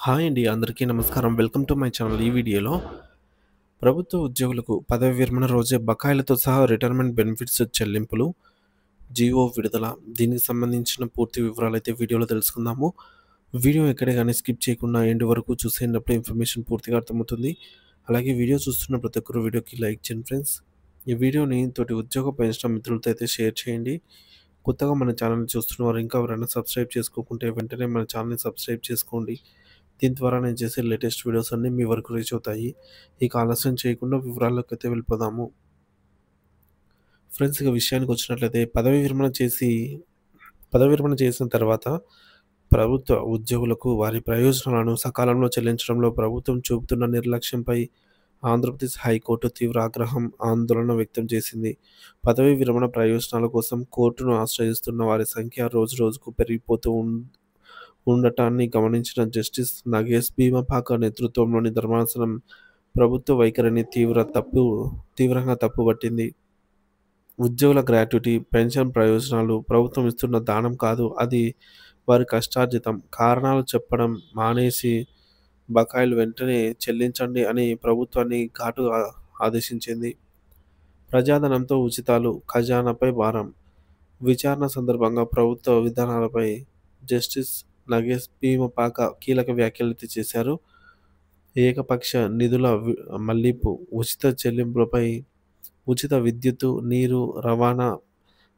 Hi అండి. అందరికీ నమస్కారం. Welcome to my channel. ఈ వీడియోలో ప్రభుత్వ ఉద్యోగులకు పదవి విరమణ రోజే బకాయిలతో సహా రిటైర్మెంట్ బెనిఫిట్స్ చెల్లింపులు, జీవో విడుదల, దీనికి సంబంధించిన పూర్తి వివరాలైతే వీడియోలో తెలుసుకుందాము. వీడియో ఎక్కడే గానీ స్కిప్ చేయకుండా ఎండ్ వరకు చూసేటప్పుడు ఇన్ఫర్మేషన్ పూర్తిగా అర్థమవుతుంది. అలాగే వీడియో చూస్తున్న ప్రతి ఒక్కరు వీడియోకి లైక్ చేయండి ఫ్రెండ్స్. ఈ వీడియోని తోటి ఉద్యోగ పెన్షన్ మిత్రులతో అయితే షేర్ చేయండి. కొత్తగా మన ఛానల్‌ని చూస్తున్నవారు ఇంకా ఎవరైనా సబ్స్క్రైబ్ చేసుకోకుంటే వెంటనే మన ఛానల్‌ని సబ్స్క్రైబ్ చేసుకోండి. దీని ద్వారా నేను చేసే లేటెస్ట్ వీడియోస్ అన్నీ మీ వరకు రీచ్ అవుతాయి. ఇక ఆలస్యం చేయకుండా వివరాల్లోకైతే వెళ్ళిపోదాము. ఫ్రెండ్స్, ఇక విషయానికి వచ్చినట్లయితే పదవి విరమణ చేసిన తర్వాత ప్రభుత్వ ఉద్యోగులకు వారి ప్రయోజనాలను సకాలంలో చెల్లించడంలో ప్రభుత్వం చూపుతున్న నిర్లక్ష్యంపై ఆంధ్రప్రదేశ్ హైకోర్టు తీవ్ర ఆందోళన వ్యక్తం చేసింది. పదవీ విరమణ ప్రయోజనాల కోసం కోర్టును ఆశ్రయిస్తున్న వారి సంఖ్య రోజురోజుకు పెరిగిపోతూ ఉండటాన్ని గమనించిన జస్టిస్ నగేష్ భీమపాక నేతృత్వంలోని ధర్మాసనం ప్రభుత్వ వైఖరిని తీవ్రంగా తప్పుపట్టింది. ఉద్యోగుల గ్రాట్యుటీ, పెన్షన్ ప్రయోజనాలు ప్రభుత్వం ఇస్తున్న దానం కాదు, అది వారి కష్టార్జితం. కారణాలు చెప్పడం మానేసి బకాయిలు వెంటనే చెల్లించండి అని ప్రభుత్వాన్ని ఘాటుగా ఆదేశించింది. ప్రజాధనంతో ఉచితాలు, ఖజానాపై భారం. విచారణ సందర్భంగా ప్రభుత్వ విధానాలపై జస్టిస్ నగేష్ భీమపాక కీలక వ్యాఖ్యలైతే చేశారు. ఏకపక్ష నిధుల మళ్లింపు, ఉచిత చెల్లింపులపై ఉచిత విద్యుత్తు, నీరు, రవాణా,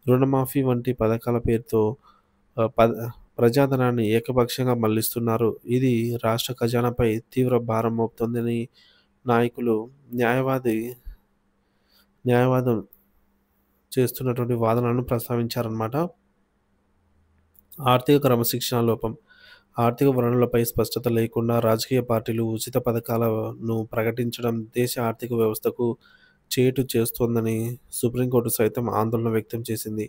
రుణమాఫీ వంటి పథకాల పేరుతో ప్రజాధనాన్ని ఏకపక్షంగా మళ్లిస్తున్నారు. ఇది రాష్ట్ర ఖజానాపై తీవ్ర భారం మోపుతోందని నాయకులు న్యాయవాదం చేస్తున్నటువంటి వాదనలను ప్రస్తావించారన్నమాట. ఆర్థిక క్రమశిక్షణ లోపం. ఆర్థిక వనరులపై స్పష్టత లేకుండా రాజకీయ పార్టీలు ఉచిత పథకాలను ప్రకటించడం దేశ ఆర్థిక వ్యవస్థకు చేటు చేస్తోందని సుప్రీంకోర్టు సైతం ఆందోళన వ్యక్తం చేసింది.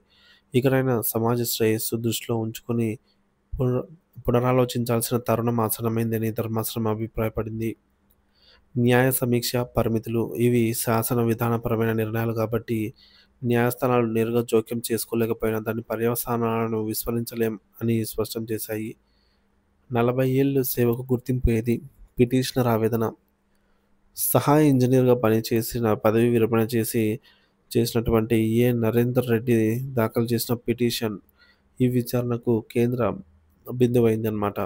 ఇకనైనా సమాజ శ్రేయస్సు దృష్టిలో ఉంచుకొని పునరాలోచించాల్సిన తరుణం ఆసన్నమైందని ధర్మాసనం అభిప్రాయపడింది. న్యాయ సమీక్ష పరిమితులు. ఇవి శాసన విధానపరమైన నిర్ణయాలు కాబట్టి న్యాయస్థానాలు నేరుగా జోక్యం చేసుకోలేకపోయినా దాని పర్యవసానాలను విస్మరించలేం అని స్పష్టం చేశాయి. 40 ఏళ్లు సేవకు గుర్తింపు ఏది? పిటిషనర్ ఆవేదన. సహాయ ఇంజనీర్గా పదవి విరమణ చేసినటువంటి నరేందర్ రెడ్డి దాఖలు చేసిన పిటిషన్ ఈ విచారణకు కేంద్ర బిందువైందన్నమాట.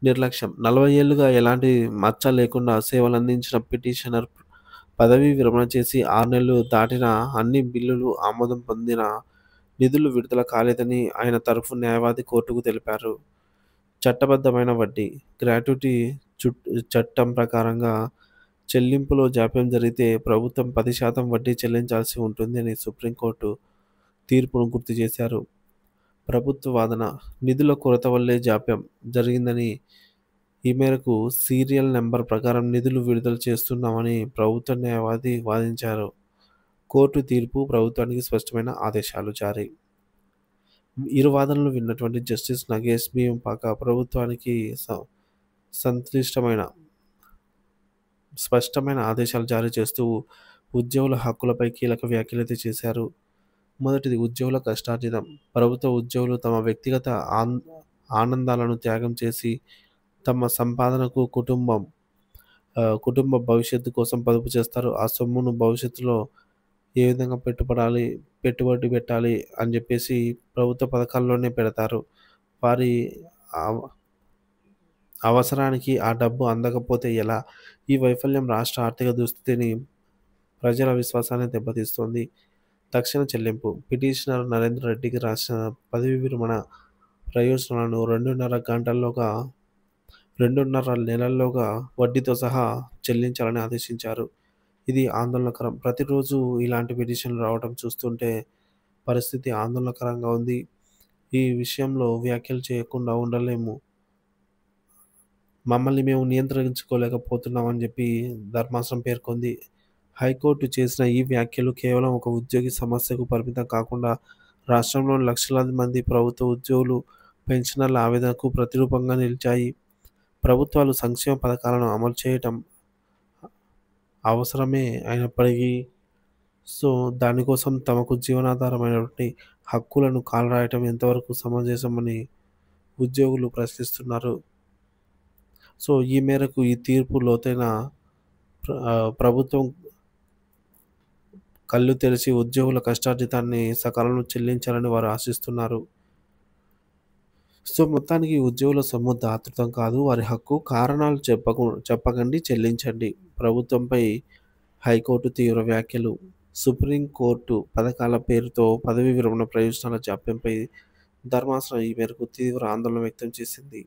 నిర్లక్ష్యం. 40 ఏళ్లుగా ఎలాంటి మచ్చ లేకుండా సేవలందించిన పిటిషనర్ పదవీ విరమణ చేసి 6 నెలలు దాటినా అన్ని బిల్లులు ఆమోదం పొందినా నిధులు విడుదల కాలేదని ఆయన తరఫు న్యాయవాది కోర్టుకు తెలిపారు. చట్టబద్ధమైన వడ్డీ, గ్రాట్యుటీ చట్టం ప్రకారంగా చెల్లింపులో జాప్యం జరిగితే ప్రభుత్వం 10% వడ్డీ చెల్లించాల్సి ఉంటుంది అని సుప్రీంకోర్టు తీర్పును గుర్తు చేశారు. ప్రభుత్వ వాదన. నిధుల కొరత వల్లే జాప్యం జరిగిందని, ఈ మేరకు సీరియల్ నెంబర్ ప్రకారం నిధులు విడుదల చేస్తున్నామని ప్రభుత్వ న్యాయవాది వాదించారు. కోర్టు తీర్పు, ప్రభుత్వానికి స్పష్టమైన ఆదేశాలు జారీ. ఇరు వాదనలు విన్నటువంటి జస్టిస్ నగేష్ భీమపాక ప్రభుత్వానికి స్పష్టమైన ఆదేశాలు జారీ చేస్తూ ఉద్యోగుల హక్కులపై కీలక వ్యాఖ్యలైతే చేశారు. మొదటిది, ఉద్యోగుల కష్టార్జితం. ప్రభుత్వ ఉద్యోగులు తమ వ్యక్తిగత ఆనందాలను త్యాగం చేసి తమ సంపాదనకు కుటుంబ భవిష్యత్తు కోసం పొదుపు చేస్తారు. ఆ సొమ్మును భవిష్యత్తులో ఏ విధంగా పెట్టుబడి పెట్టాలి అని చెప్పేసి ప్రభుత్వ పథకాల్లోనే పెడతారు. వారి అవసరానికి ఆ డబ్బు అందకపోతే ఎలా? ఈ వైఫల్యం రాష్ట్ర ఆర్థిక దుస్థితిని, ప్రజల విశ్వాసాన్ని దెబ్బతీస్తోంది. తక్షణ చెల్లింపు. పిటిషనర్ నరేందర్ రెడ్డికి రాసిన పదవీ విరమణ ప్రయోజనాలను 2.5 నెలల్లోగా వడ్డీతో సహా చెల్లించాలని ఆదేశించారు. ఇది ఆందోళనకరం. ప్రతిరోజు ఇలాంటి పిటిషన్లు రావడం చూస్తుంటే పరిస్థితి ఆందోళనకరంగా ఉంది. ఈ విషయంలో వ్యాఖ్యలు చేయకుండా ఉండలేము. మమ్మల్ని మేము నియంత్రించుకోలేకపోతున్నామని చెప్పి ధర్మాసనం పేర్కొంది. హైకోర్టు చేసిన ఈ వ్యాఖ్యలు కేవలం ఒక ఉద్యోగి సమస్యకు పరిమితం కాకుండా రాష్ట్రంలోని లక్షలాది మంది ప్రభుత్వ ఉద్యోగులు, పెన్షనర్ల ఆవేదనకు ప్రతిరూపంగా నిలిచాయి. ప్రభుత్వాలు సంక్షేమ పథకాలను అమలు చేయటం అవసరమే అయినప్పటికీ దానికోసం తమకు జీవనాధారమైనటువంటి హక్కులను కాలరాయటం ఎంతవరకు సమంజసమని ఉద్యోగులు ప్రశ్నిస్తున్నారు. సో, ఈ మేరకు ఈ తీర్పు లోతైన ప్రభుత్వం కళ్ళు తెరిచి ఉద్యోగుల కష్టార్జితాన్ని సకాలంలో చెల్లించాలని వారు ఆశిస్తున్నారు. సో, మొత్తానికి ఉద్యోగుల సొమ్ము దాతృత్వం కాదు, వారి హక్కు. కారణాలు చెప్పకండి, చెల్లించండి. ప్రభుత్వంపై హైకోర్టు తీవ్ర వ్యాఖ్యలు. సుప్రీంకోర్టు పథకాల పేరుతో పదవీ విరమణ ప్రయోజనాల జాప్యంపై ధర్మాసనం ఈ మేరకు తీవ్ర ఆందోళన వ్యక్తం చేసింది.